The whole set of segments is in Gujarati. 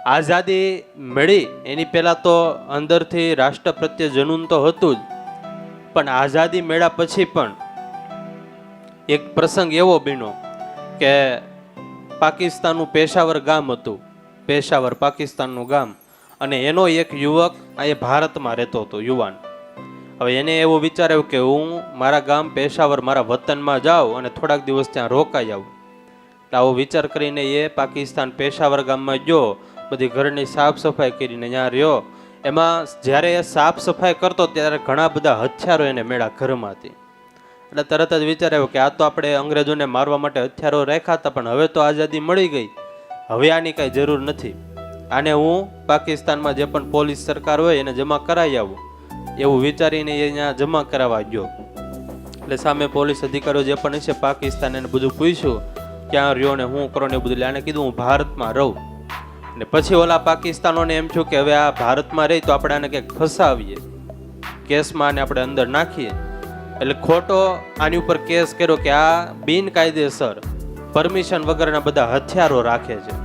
આઝાદી મળી એની પહેલાં તો અંદરથી રાષ્ટ્ર પ્રત્યે જનૂન તો હતું જ, પણ આઝાદી મળ્યા પછી પણ એક પ્રસંગ એવો બન્યો કે પાકિસ્તાનનું પેશાવર ગામ હતું, પેશાવર પાકિસ્તાનનું ગામ, અને એનો એક યુવક અહીંયા ભારતમાં રહેતો હતો, યુવાન. હવે એને એવો વિચાર આવ્યો કે હું મારા ગામ પેશાવર, મારા વતનમાં જાઉં અને થોડાક દિવસ ત્યાં રોકાઈ આવું. આવો વિચાર કરીને એ પાકિસ્તાન પેશાવર ગામમાં ગયો, બધી ઘરની સાફ સફાઈ કરીને ત્યાં રહ્યો. એમાં જ્યારે એ સાફ સફાઈ કરતો ત્યારે ઘણા બધા હથિયારો એને મળ્યા ઘરમાંથી. એટલે તરત જ વિચાર આવ્યો કે આ તો આપણે અંગ્રેજોને મારવા માટે હથિયારો રાખ્યા હતા, પણ હવે તો આઝાદી મળી ગઈ, હવે આની કાંઈ જરૂર નથી. આને હું પાકિસ્તાનમાં જે પણ પોલીસ સરકાર હોય એને જમા કરાવી આવું, એવું વિચારીને એ ત્યાં જમા કરાવવા ગયો. એટલે સામે પોલીસ અધિકારીઓ જે પણ છે પાકિસ્તાન એને બધું પૂછ્યું ક્યાં રહ્યો ને હું કરો ને બધું. એટલે આને કીધું હું ભારતમાં રહું. અને પછી ઓલા પાકિસ્તાનોને એમ થયું કે હવે આ ભારતમાં રહી તો આપણે આને કંઈક ફસાવીએ, કેસમાં આને આપણે અંદર નાખીએ. એટલે ખોટો આની ઉપર કેસ કર્યો કે આ બિનકાયદેસર પરમિશન વગરના બધા હથિયારો રાખે છે,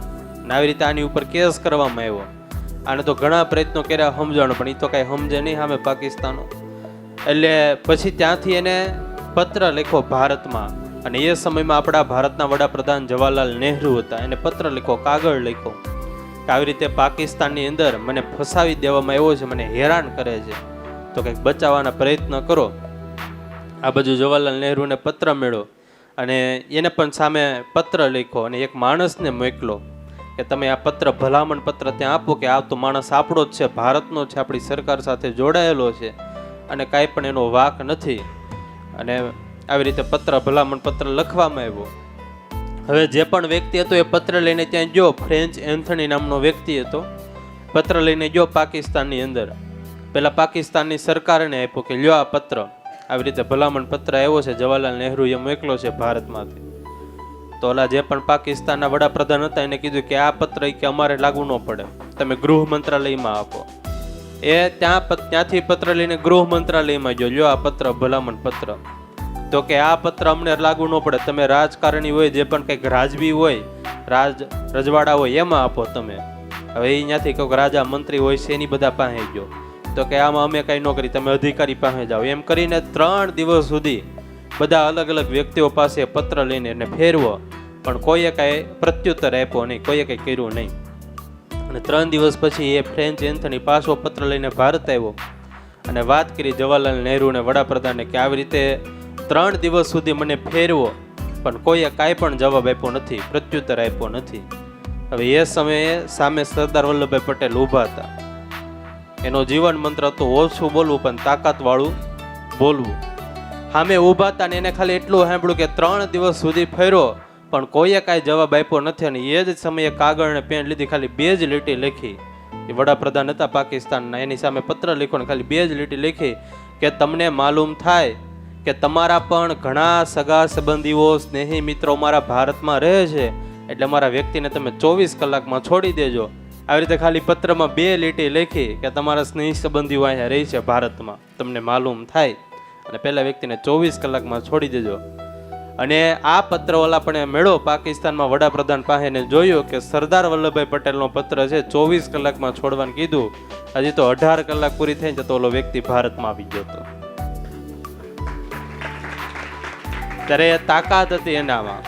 અને આવી રીતે આની ઉપર કેસ કરવામાં આવ્યો. આને તો ઘણા પ્રયત્નો કર્યા સમજાવવાનો, પણ એ તો કાંઈ સમજે નહીં સામે પાકિસ્તાનો. એટલે પછી ત્યાંથી એને પત્ર લખ્યો ભારતમાં, અને એ સમયમાં આપણા ભારતના વડાપ્રધાન જવાહરલાલ નહેરુ હતા. એને પત્ર લખ્યો, કાગળ લખ્યો કે આવી રીતે પાકિસ્તાનની અંદર મને ફસાવી દેવામાં આવ્યો છે, મને હેરાન કરે છે, તો કંઈક બચાવવાના પ્રયત્ન કરો. આ બાજુ જવાહરલાલ નહેરુને પત્ર મળ્યો, અને એને પણ સામે પત્ર લખ્યો અને એક માણસને મોકલો કે તમે આ પત્ર, ભલામણ પત્ર ત્યાં આપો કે આ તો માણસ આપણો જ છે, ભારતનો છે, આપણી સરકાર સાથે જોડાયેલો છે અને કાંઈ પણ એનો વાક નથી. અને આવી રીતે પત્ર, ભલામણ પત્ર લખવામાં આવ્યો. હવે જે પણ વ્યક્તિ હતો એ પત્ર લઈને ત્યાં ગયો. ફ્રેન્ચ એન્થની નામનો વ્યક્તિ હતો, પત્ર લઈને ગયો પાકિસ્તાનની અંદર. પેલા પાકિસ્તાનની સરકારને આપ્યો કે લ્યો આ પત્ર, આવી રીતે ભલામણ પત્ર આવ્યો છે, જવાહરલાલ નહેરુએ મોકલો છે ભારતમાંથી. તો ઓલા જે પણ પાકિસ્તાનના વડાપ્રધાન હતા એને કીધું કે આ પત્ર કે અમારે લાગુ ન પડે, તમે ગૃહ મંત્રાલયમાં આપો. એ ત્યાંથી પત્ર લઈને ગૃહ મંત્રાલયમાં ગયો, લ્યો આ પત્ર, ભલામણ પત્ર. તો કે આ પત્ર અમને લાગુ ન પડે, તમે રાજકારણી હોય, જે પણ કંઈક રાજવી હોય, રજવાડા હોય એમાં આપો તમે. હવે અહીંયાથી કોઈક રાજા મંત્રી હોય છે એની બધા પાસે ગયો, તો કે આમાં અમે કાંઈ ન કરી, તમે અધિકારી પાસે જાઓ. એમ કરીને 3 દિવસ સુધી બધા અલગ અલગ વ્યક્તિઓ પાસે પત્ર લઈને એને ફેરવો, પણ કોઈએ કાંઈ પ્રત્યુત્તર આપ્યો નહીં, કોઈએ કંઈ કર્યું નહીં. અને 3 દિવસ પછી એ ફ્રેન્ચ એન્થની પાછો પત્ર લઈને ભારત આવ્યો અને વાત કરી જવાહરલાલ નહેરુને, વડાપ્રધાને, કે આવી રીતે 3 દિવસ સુધી મને ફેરવો, પણ કોઈએ કાંઈ પણ જવાબ આપ્યો નથી, પ્રત્યુત્તર આપ્યો નથી. હવે એ સમયે સામે સરદાર વલ્લભભાઈ પટેલ ઊભા હતા. એનો જીવન મંત્ર હતો ઓછું બોલવું પણ તાકાતવાળું બોલવું. સામે ઊભા હતા ને એને ખાલી એટલું સાંભળ્યું કે 3 દિવસ સુધી ફેર્યો પણ કોઈએ કાંઈ જવાબ આપ્યો નથી. અને એ જ સમયે કાગળ ને પેન લીધી, ખાલી 2 જ લીટી લખી. એ વડાપ્રધાન હતા પાકિસ્તાનના, એની સામે પત્ર લખ્યો ને ખાલી 2 જ લીટી લખી કે તમને માલુમ થાય કે તમારા પણ ઘણા સગા સંબંધીઓ, સ્નેહી મિત્રો મારા ભારતમાં રહે છે, એટલે મારા વ્યક્તિને તમે 24 કલાકમાં છોડી દેજો. આવી રીતે ખાલી પત્રમાં 2 લીટી લખી કે તમારા સ્નેહી સંબંધીઓ અહીંયા રહી છે ભારતમાં, તમને માલુમ થાય, અને પહેલા વ્યક્તિને 24 કલાકમાં છોડી દેજો. અને આ પત્ર ઓલા પણ મેળો પાકિસ્તાનમાં વડાપ્રધાન પાસે જોયો કે સરદાર વલ્લભભાઈ પટેલનો પત્ર છે, 24 કલાકમાં છોડવાનું કીધું. હજી તો 18 કલાક પૂરી થઈ જતો ઓલો વ્યક્તિ ભારતમાં આવી ગયો હતો. ત્યારે તાકાત હતી એનામાં.